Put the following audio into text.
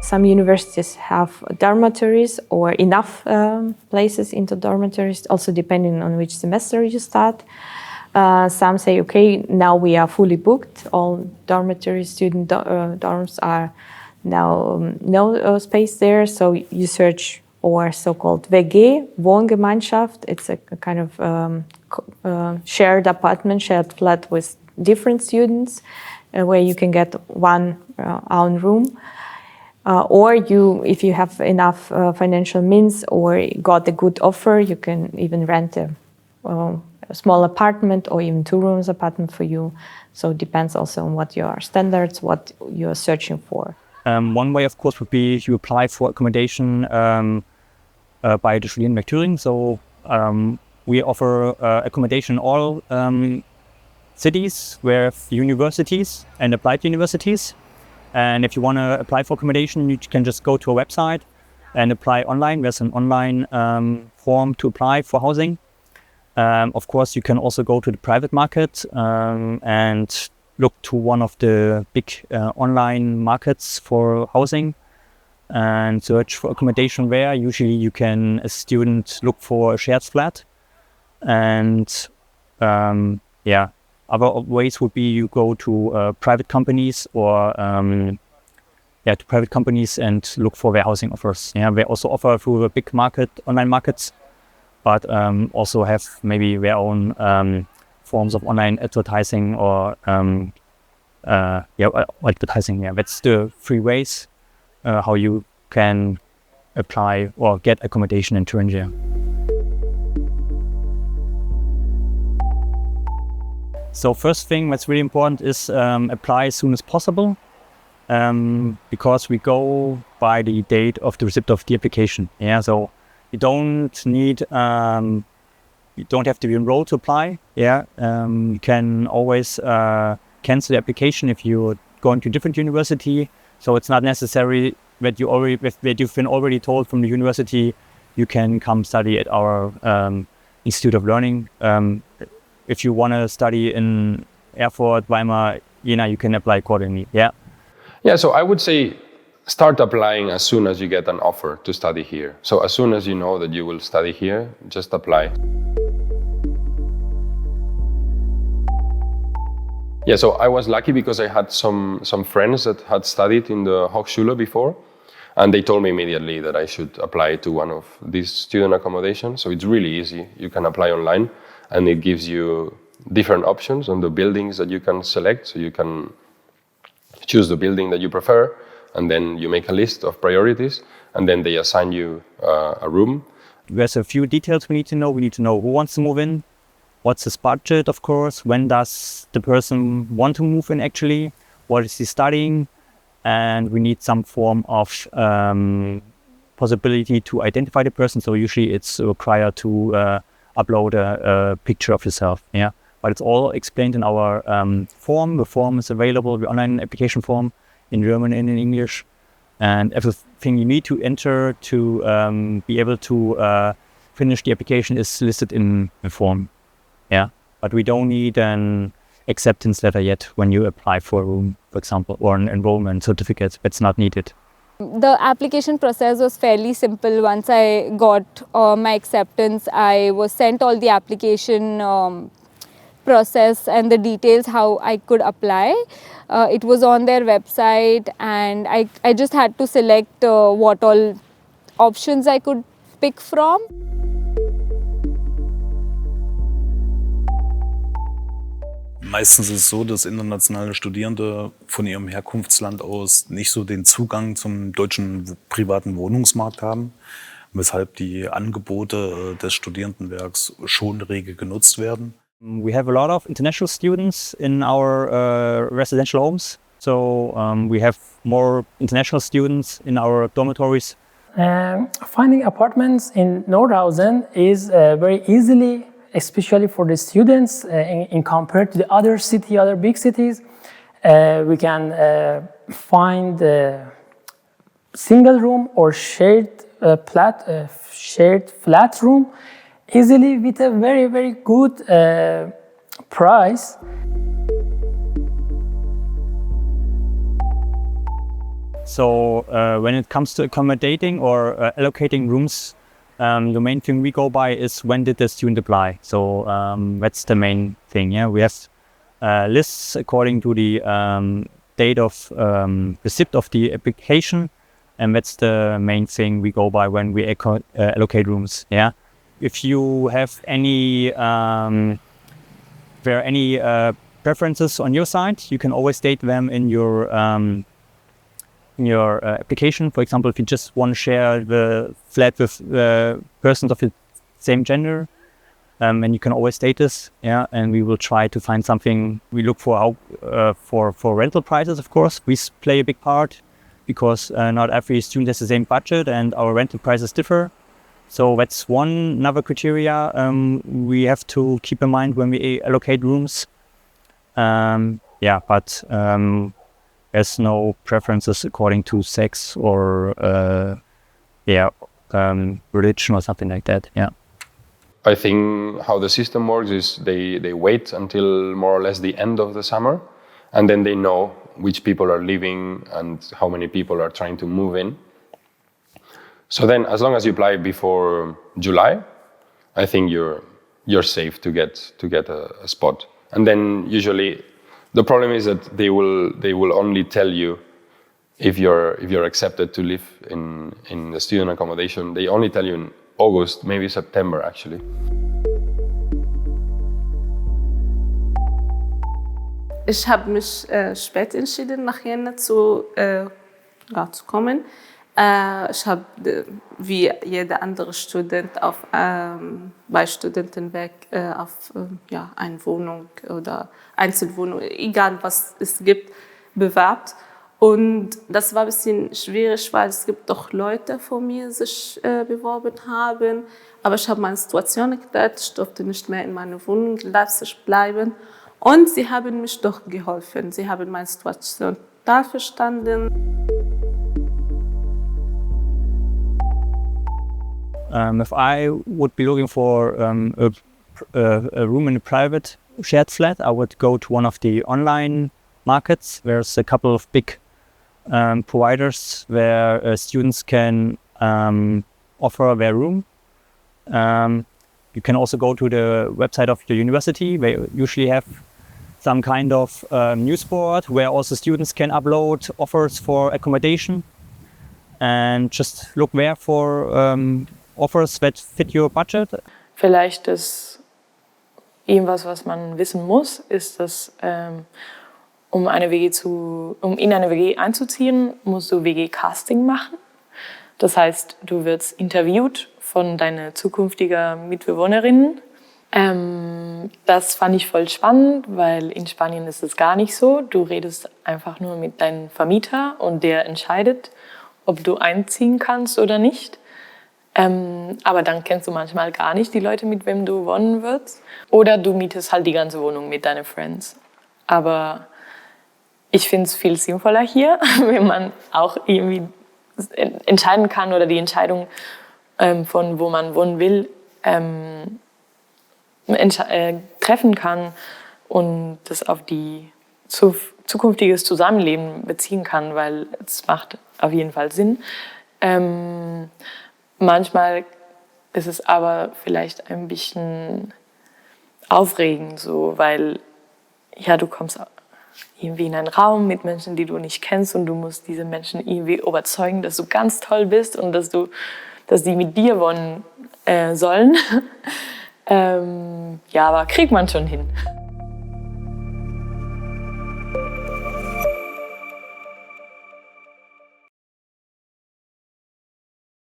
Some universities have dormitories or enough places into dormitories, also depending on which semester you start. Some say, okay, now we are fully booked. All dormitory student dorms are now no space there, so you search or so-called WG, Wohngemeinschaft. It's a kind of shared apartment, shared flat with different students, where you can get one own room. Or if you have enough financial means or got a good offer, you can even rent a small apartment or even 2 rooms apartment for you. So it depends also on what your standards, what you're searching for. One way, of course, would be you apply for accommodation by the Studienwerk Thüringen. So we offer accommodation in all cities where universities and applied universities. And if you want to apply for accommodation, you can just go to a website and apply online. There's an online form to apply for housing. Of course, you can also go to the private market and look to one of the big online markets for housing and search for accommodation there. Usually you can, as a student, look for a shared flat. And other ways would be you go to private companies or to private companies and look for their housing offers. Yeah, they also offer through the big online markets, but also have maybe their own forms of online advertising or advertising. Yeah, that's the 3 ways how you can apply or get accommodation in Thuringia. So first thing that's really important is apply as soon as possible, because we go by the date of the receipt of the application. Yeah, so you don't need, you don't have to be enrolled to apply. Yeah, you can always cancel the application if you're going to a different university. So it's not necessary that you've been already told from the university you can come study at our Institute of Learning. If you want to study in Erfurt, Weimar, Jena, you can apply accordingly. Yeah. Yeah, so I would say start applying as soon as you get an offer to study here. So as soon as you know that you will study here, just apply. Yeah, so I was lucky because I had some friends that had studied in the Hochschule before, and they told me immediately that I should apply to one of these student accommodations. So it's really easy. You can apply online, and it gives you different options on the buildings that you can select. So you can choose the building that you prefer, and then you make a list of priorities, and then they assign you a room. There's a few details we need to know. We need to know who wants to move in, what's his budget, of course, when does the person want to move in actually, what is he studying, and we need some form of possibility to identify the person. So usually it's required to upload a picture of yourself. Yeah, but it's all explained in our form. The form is available, the online application form, in German and in English, and everything you need to enter to be able to finish the application is listed in the form. Yeah, but we don't need an acceptance letter yet when you apply for a room, for example, or an enrollment certificate. That's not needed. The application process was fairly simple. Once I got my acceptance, I was sent all the application process and the details how I could apply. It was on their website, and I just had to select what all options I could pick from. Meistens ist es so, dass internationale Studierende von ihrem Herkunftsland aus nicht so den Zugang zum deutschen privaten Wohnungsmarkt haben, weshalb die Angebote des Studierendenwerks schon rege genutzt werden. We have a lot of international students in our residential homes, so we have more international students in our dormitories. Finding apartments in Nordhausen is very easily, especially for the students, in compared to the other big cities. We can find a single room or shared flat room easily with a very, very good price. So when it comes to accommodating or allocating rooms, the main thing we go by is when did the student apply. So that's the main thing. Yeah, we have lists according to the date of receipt of the application, and that's the main thing we go by when we allocate rooms. Yeah, if you have any preferences on your side, you can always state them in your application. For example, if you just want to share the flat with persons of the same gender, and you can always state this, yeah, and we will try to find something. We look for for rental prices, of course. We play a big part because not every student has the same budget, and our rental prices differ. So that's another criteria we have to keep in mind when we allocate rooms. But there's no preferences according to sex or religion or something like that. Yeah. I think how the system works is they wait until more or less the end of the summer, and then they know which people are leaving and how many people are trying to move in. So then, as long as you apply before July, I think you're safe to get a spot. And then usually, the problem is that they will only tell you if you're accepted to live in the student accommodation. They only tell you in August, maybe September actually. Ich habe mich spät entschieden, nach Jena zu kommen. Ich habe wie jeder andere Student bei Studentenwerk auf eine Wohnung oder Einzelwohnung, egal was es gibt, bewerbt. Und das war ein bisschen schwierig, weil es gibt doch Leute von mir, die sich beworben haben. Aber ich habe meine Situation erklärt, ich durfte nicht mehr in meiner Wohnung leipzig bleiben. Und sie haben mich doch geholfen. Sie haben meine Situation total verstanden. If I would be looking for a room in a private shared flat, I would go to one of the online markets. There's a couple of big providers where students can offer their room. You can also go to the website of the university. They usually have some kind of news board where also students can upload offers for accommodation, and just look there for offers that fit your budget. Vielleicht ist irgendwas, was man wissen muss, ist, dass um in eine WG einzuziehen, musst du WG-Casting machen. Das heißt, du wirst interviewt von deinen zukünftigen Mitbewohnerinnen. Das fand ich voll spannend, weil in Spanien ist es gar nicht so. Du redest einfach nur mit deinem Vermieter und der entscheidet, ob du einziehen kannst oder nicht. Aber dann kennst du manchmal gar nicht die Leute, mit wem du wohnen wirst. Oder du mietest halt die ganze Wohnung mit deinen Friends. Aber ich finde es viel sinnvoller hier, wenn man auch irgendwie entscheiden kann oder die Entscheidung von wo man wohnen will treffen kann und das auf die zukünftiges Zusammenleben beziehen kann, weil es macht auf jeden Fall Sinn. Manchmal ist es aber vielleicht ein bisschen aufregend, so, weil ja, du kommst irgendwie in einen Raum mit Menschen, die du nicht kennst, und du musst diese Menschen irgendwie überzeugen, dass du ganz toll bist und dass die mit dir wohnen sollen. Ja, aber kriegt man schon hin.